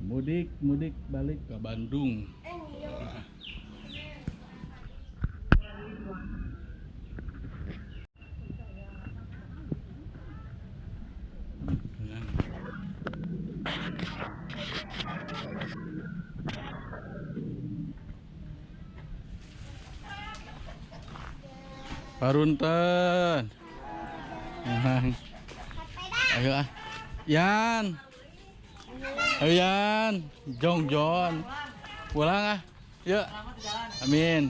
mudik balik ke Bandung. Parunten. Ayo ah. Yan. Ayo Yan. Jong Jon. Pulang ah. Yuk. Amin.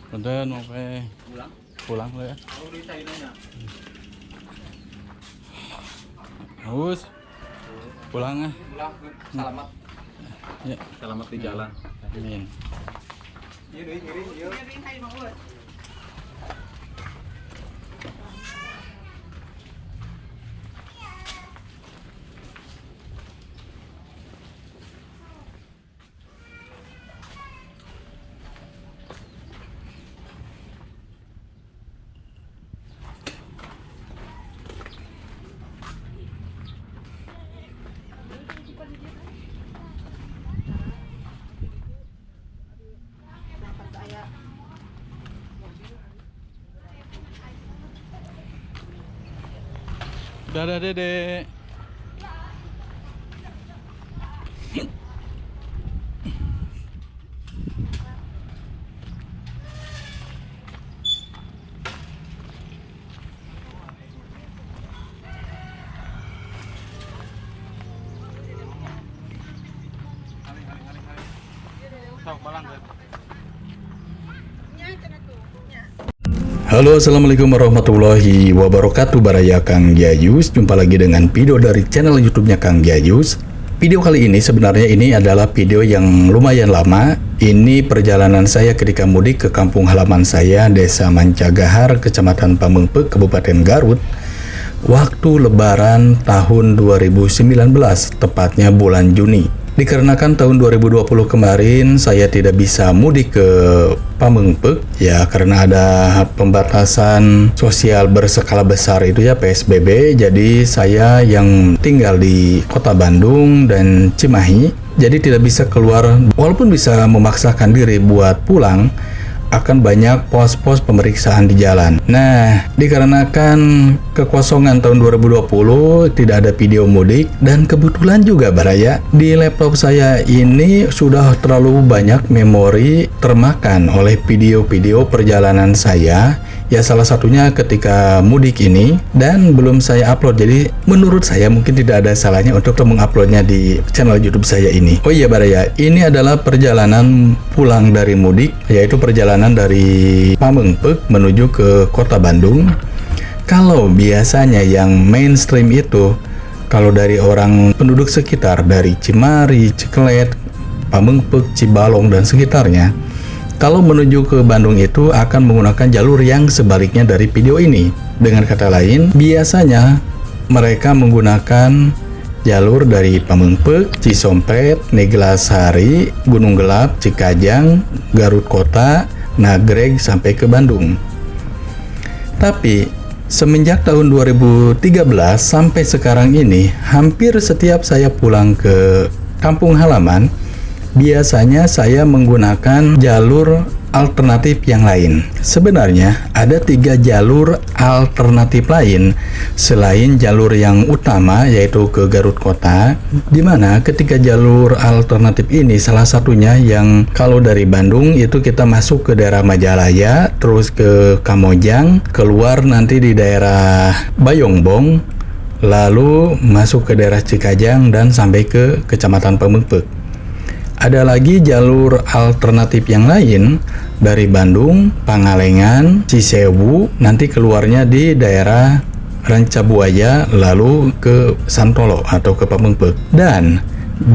Punten mau pulang lo ya. Haus. Pulang ah. Selamat. Ya. Selamat di jalan. Amin. Dadah Dede. Halo, assalamualaikum warahmatullahi wabarakatuh. Baraya Kang Yayus. Jumpa lagi dengan video dari channel YouTube-nya Kang Yayus. Video kali ini sebenarnya ini adalah video yang lumayan lama. Ini perjalanan saya ketika mudik ke kampung halaman saya, Desa Mancagahar, Kecamatan Pamengpeuk, Kabupaten Garut. Waktu Lebaran tahun 2019, tepatnya bulan Juni. Dikarenakan tahun 2020 kemarin saya tidak bisa mudik ke Pamengpeuk ya, karena ada pembatasan sosial berskala besar itu ya, PSBB. Jadi saya yang tinggal di Kota Bandung dan Cimahi, jadi tidak bisa keluar. Walaupun bisa memaksakan diri buat pulang, akan banyak pos-pos pemeriksaan di jalan. Nah, dikarenakan kekosongan tahun 2020 tidak ada video mudik, dan kebetulan juga Baraya di laptop saya ini sudah terlalu banyak memori termakan oleh video-video perjalanan saya. Ya, salah satunya ketika mudik ini, dan belum saya upload. Jadi menurut saya mungkin tidak ada salahnya untuk menguploadnya di channel YouTube saya ini. Oh iya Baraya, ini adalah perjalanan pulang dari mudik, yaitu perjalanan dari Pamengpeuk menuju ke Kota Bandung. Kalau biasanya yang mainstream itu, kalau dari orang penduduk sekitar dari Cimari, Ciklet, Pamengpeuk, Cibalong dan sekitarnya, kalau menuju ke Bandung itu akan menggunakan jalur yang sebaliknya dari video ini. Dengan kata lain, biasanya mereka menggunakan jalur dari Pamengpeuk, Cisompet, Neglasari, Gunung Gelap, Cikajang, Garut Kota, Nagreg sampai ke Bandung. Tapi semenjak tahun 2013 sampai sekarang ini, hampir setiap saya pulang ke kampung halaman, biasanya saya menggunakan jalur alternatif yang lain. Sebenarnya ada 3 jalur alternatif lain selain jalur yang utama, yaitu ke Garut Kota, dimana ketiga jalur alternatif ini salah satunya yang kalau dari Bandung itu kita masuk ke daerah Majalaya, terus ke Kamojang, keluar nanti di daerah Bayongbong, lalu masuk ke daerah Cikajang dan sampai ke Kecamatan Pamengpeuk. Ada lagi jalur alternatif yang lain dari Bandung, Pangalengan, Cisewu, nanti keluarnya di daerah Rancabuaya lalu ke Santolo atau ke Pamengpeuk. Dan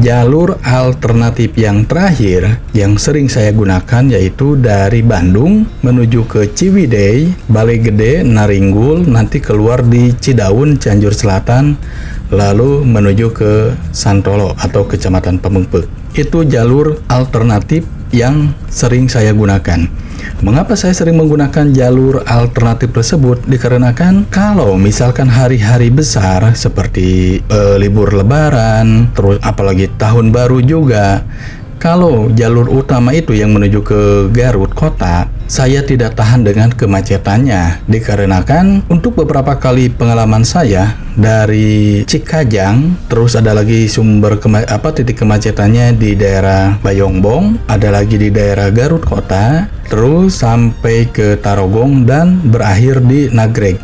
jalur alternatif yang terakhir yang sering saya gunakan yaitu dari Bandung menuju ke Ciwidey, Balai Gede, Naringgul, nanti keluar di Cidaun, Cianjur Selatan, lalu menuju ke Santolo atau Kecamatan Pamengpeuk. Itu jalur alternatif yang sering saya gunakan. Mengapa saya sering menggunakan jalur alternatif tersebut? Dikarenakan kalau misalkan hari-hari besar seperti libur lebaran, terus apalagi tahun baru juga, kalau jalur utama itu yang menuju ke Garut kota, saya tidak tahan dengan kemacetannya. Dikarenakan untuk beberapa kali pengalaman saya dari Cikajang, terus ada lagi titik kemacetannya di daerah Bayongbong, ada lagi di daerah Garut kota, terus sampai ke Tarogong dan berakhir di Nagreg.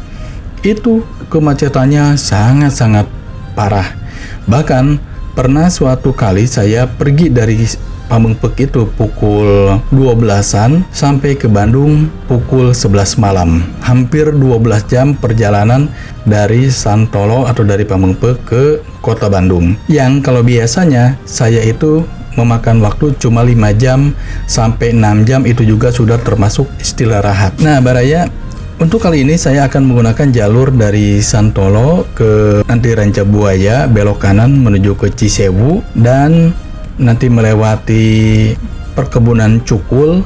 Itu kemacetannya sangat-sangat parah. Bahkan pernah suatu kali saya pergi dari Pamengpeuk itu pukul 12-an sampai ke Bandung pukul 11 malam. Hampir 12 jam perjalanan dari Santolo atau dari Pamengpeuk ke kota Bandung. Yang kalau biasanya saya itu memakan waktu cuma 5 jam sampai 6 jam, itu juga sudah termasuk istirahat. Nah, Baraya, untuk kali ini saya akan menggunakan jalur dari Santolo ke nanti Rancabuaya, belok kanan menuju ke Cisewu, dan nanti melewati perkebunan cukul,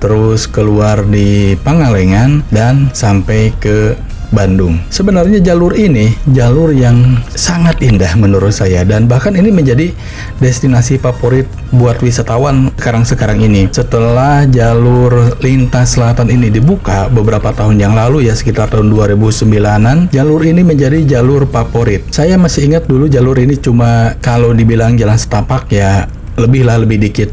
terus keluar di Pangalengan dan sampai ke Bandung. Sebenarnya jalur ini jalur yang sangat indah menurut saya, dan bahkan ini menjadi destinasi favorit buat wisatawan sekarang ini. Setelah jalur lintas selatan ini dibuka beberapa tahun yang lalu ya, sekitar tahun 2009-an, jalur ini menjadi jalur favorit. Saya masih ingat dulu jalur ini cuma kalau dibilang jalan setapak ya lebih dikit.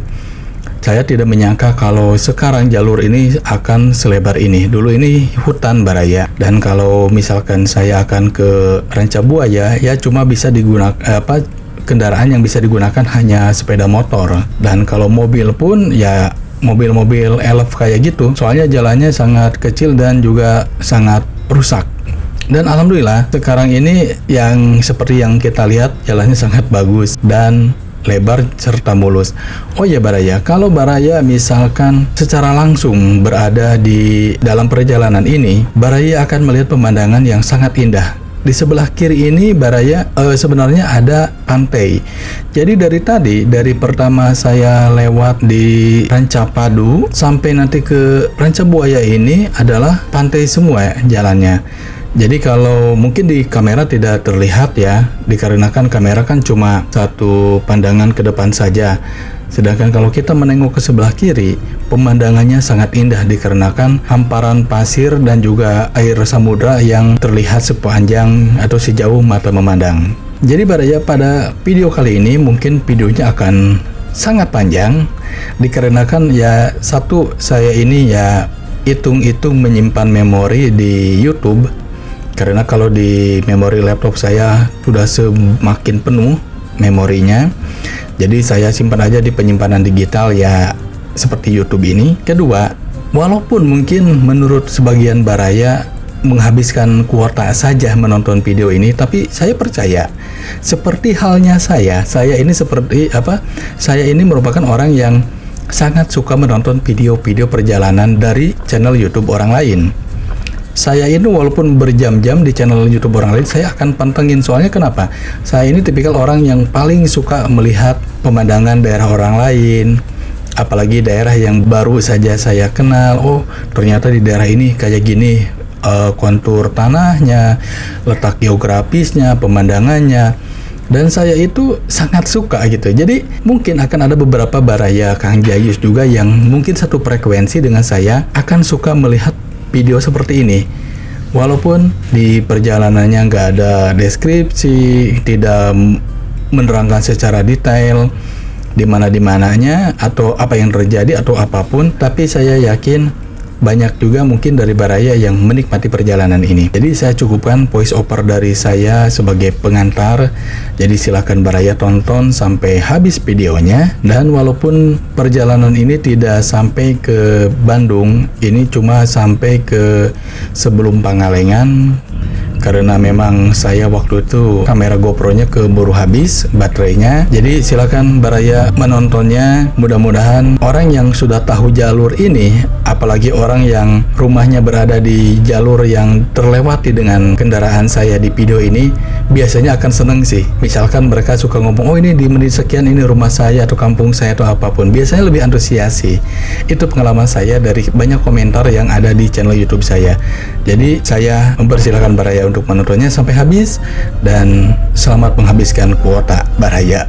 Saya tidak menyangka kalau sekarang jalur ini akan selebar ini. Dulu ini hutan, Baraya, dan kalau misalkan saya akan ke Rancabuaya ya cuma bisa digunakan kendaraan yang bisa digunakan hanya sepeda motor, dan kalau mobil pun ya mobil-mobil elf kayak gitu, soalnya jalannya sangat kecil dan juga sangat rusak. Dan alhamdulillah sekarang ini yang seperti yang kita lihat, jalannya sangat bagus dan lebar serta mulus. Oh ya Baraya, kalau Baraya misalkan secara langsung berada di dalam perjalanan ini, Baraya akan melihat pemandangan yang sangat indah. Di sebelah kiri ini Baraya sebenarnya ada pantai. Jadi dari pertama saya lewat di Rancapadu sampai nanti ke Rancabuaya ini adalah pantai semua jalannya. Jadi kalau mungkin di kamera tidak terlihat ya, dikarenakan kamera kan cuma satu pandangan ke depan saja. Sedangkan kalau kita menengok ke sebelah kiri, pemandangannya sangat indah dikarenakan hamparan pasir dan juga air samudra yang terlihat sepanjang atau sejauh mata memandang. Jadi Baraya, pada video kali ini mungkin videonya akan sangat panjang dikarenakan ya satu, saya ini ya hitung-hitung menyimpan memori di YouTube. Karena kalau di memori laptop saya sudah semakin penuh memorinya, jadi saya simpan aja di penyimpanan digital ya seperti YouTube ini. Kedua, walaupun mungkin menurut sebagian Baraya menghabiskan kuota saja menonton video ini, tapi saya percaya seperti halnya saya ini merupakan orang yang sangat suka menonton video-video perjalanan dari channel YouTube orang lain. Saya ini walaupun berjam-jam di channel YouTube orang lain, saya akan pantengin. Soalnya kenapa? Saya ini tipikal orang yang paling suka melihat pemandangan daerah orang lain, apalagi daerah yang baru saja saya kenal. Oh, ternyata di daerah ini kayak gini, kontur tanahnya, letak geografisnya, pemandangannya. Dan saya itu sangat suka gitu. Jadi mungkin akan ada beberapa Baraya Kang Jayus juga yang mungkin satu frekuensi dengan saya akan suka melihat video seperti ini. Walaupun di perjalanannya nggak ada deskripsi, tidak menerangkan secara detail di mana-dimananya atau apa yang terjadi atau apapun, tapi saya yakin banyak juga mungkin dari Baraya yang menikmati perjalanan ini. Jadi saya cukupkan voice over dari saya sebagai pengantar. Jadi silakan Baraya tonton sampai habis videonya. Dan walaupun perjalanan ini tidak sampai ke Bandung, ini cuma sampai ke sebelum Pangalengan, karena memang saya waktu itu kamera GoPro-nya keburu habis baterainya. Jadi silakan Baraya menontonnya. Mudah-mudahan orang yang sudah tahu jalur ini, apalagi orang yang rumahnya berada di jalur yang terlewati dengan kendaraan saya di video ini, biasanya akan seneng sih. Misalkan mereka suka ngomong, oh ini di menit sekian ini rumah saya atau kampung saya atau apapun, biasanya lebih antusias sih. Itu pengalaman saya dari banyak komentar yang ada di channel YouTube saya. Jadi saya mempersilahkan Baraya untuk menontonnya sampai habis, dan selamat menghabiskan kuota Baraya.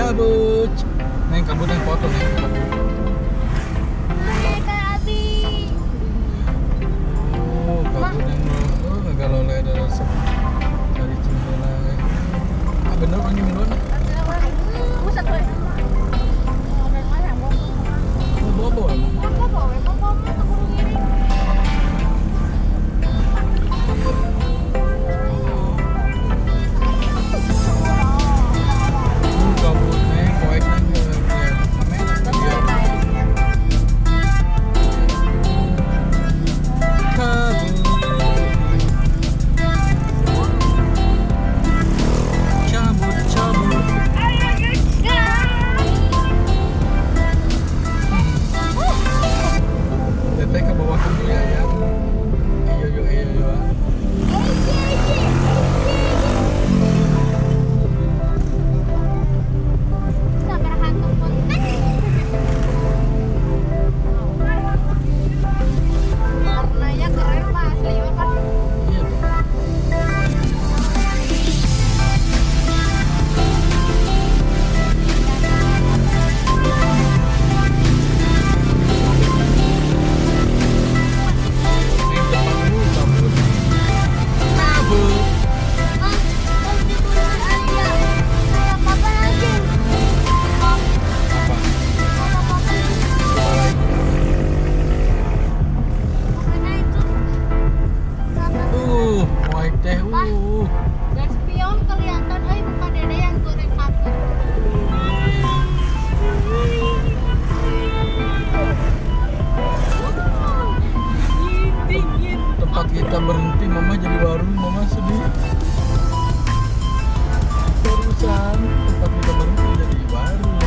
Cabut. Neng kabut neng foto neng. Oh, kabut neng. Oh, kalau ada rasa dari Cimela. Ah bener kan ini Milon? Oh, bobo emang. Kabut neng, koek neng. Teteh ke bawah dulu ya. Iyo. Warnanya keren Pak, asli Pak. Iya tuh. Neng depan dulu kabut. Kabut. Apa? Coba lagi. Moek teh. Dan spion kelihatan, bukan dede yang goreng kaki. Dingin. Tempat kita berhenti, mama jadi warung, mama sedih. Barusan tempat kita berhenti jadi warung.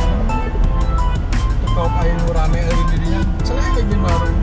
Kau kain rame hari dirinya, celek jadi warung.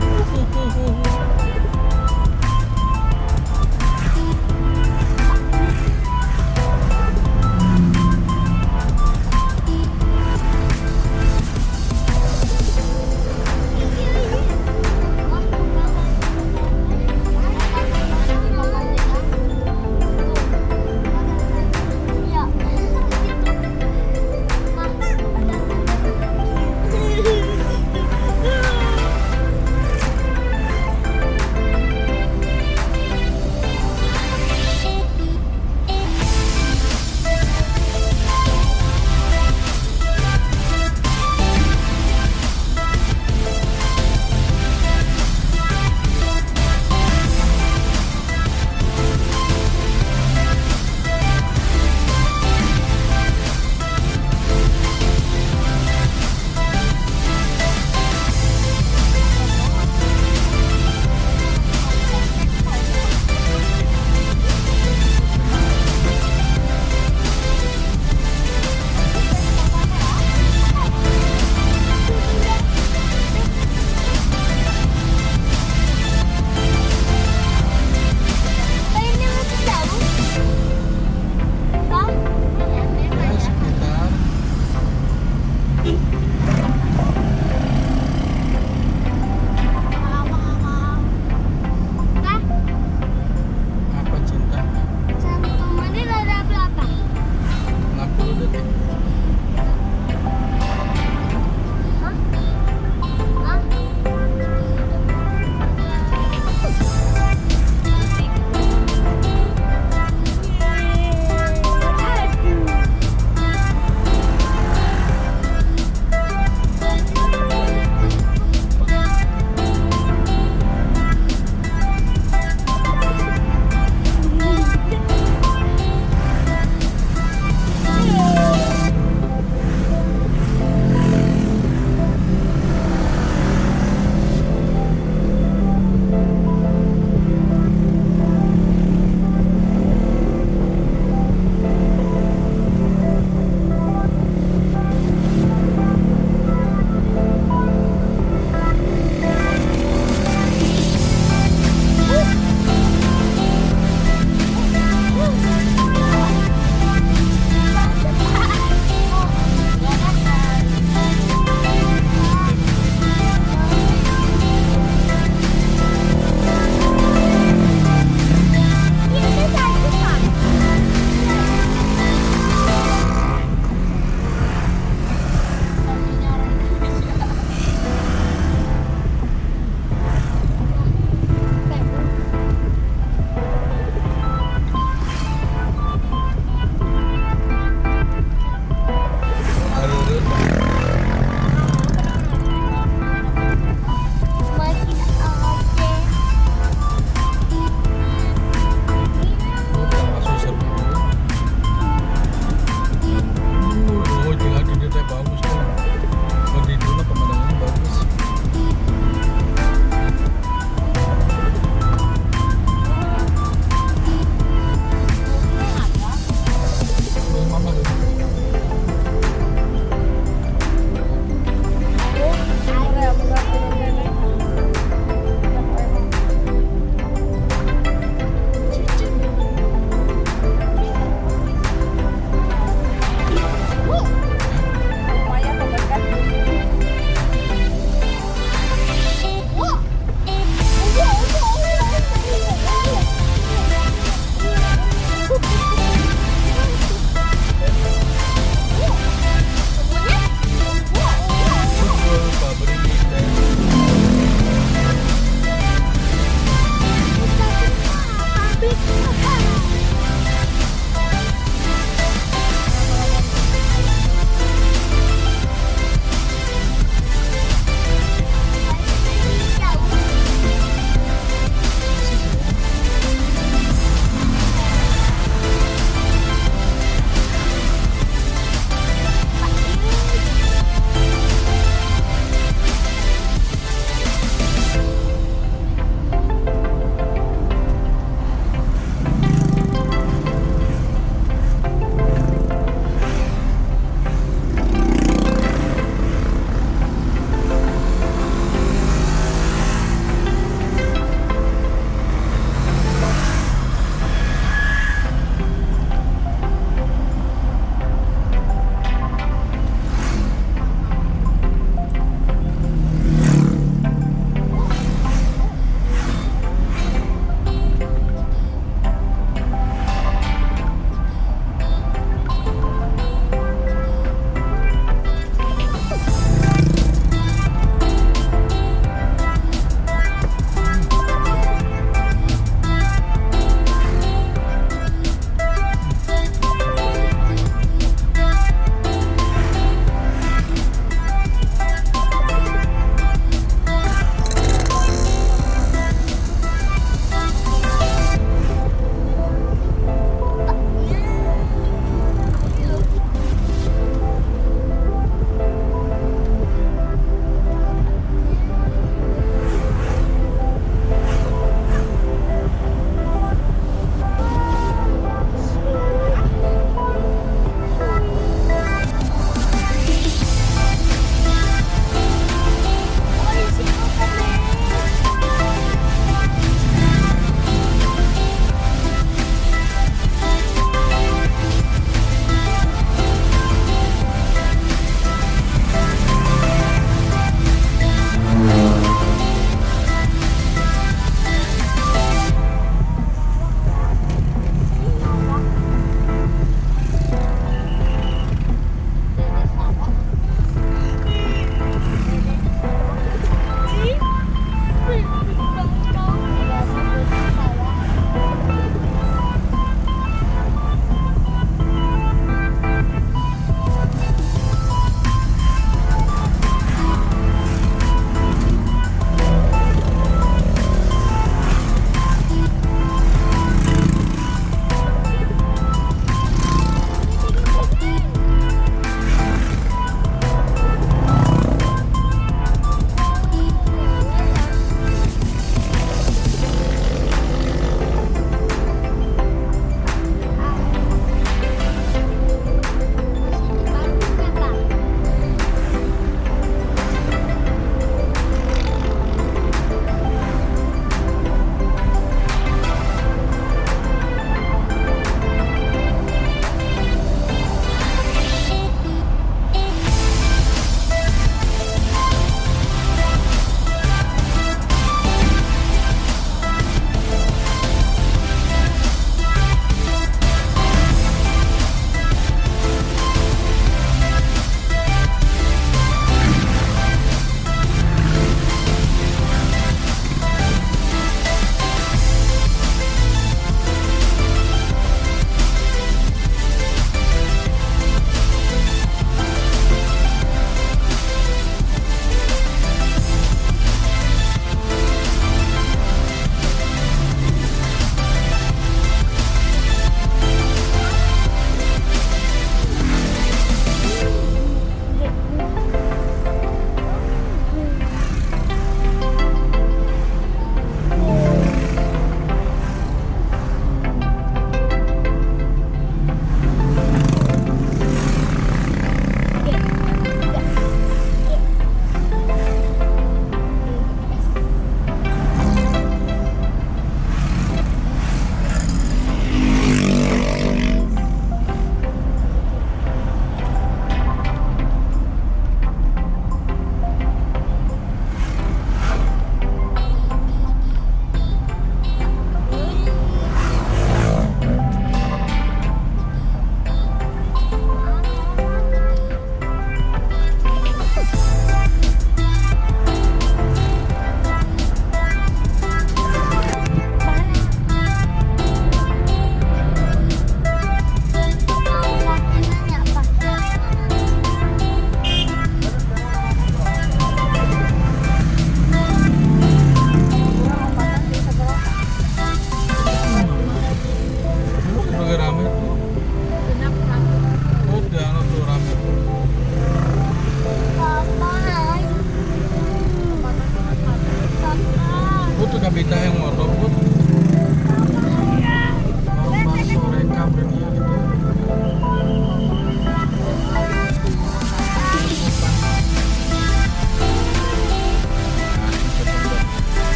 tuh kabita yang modok.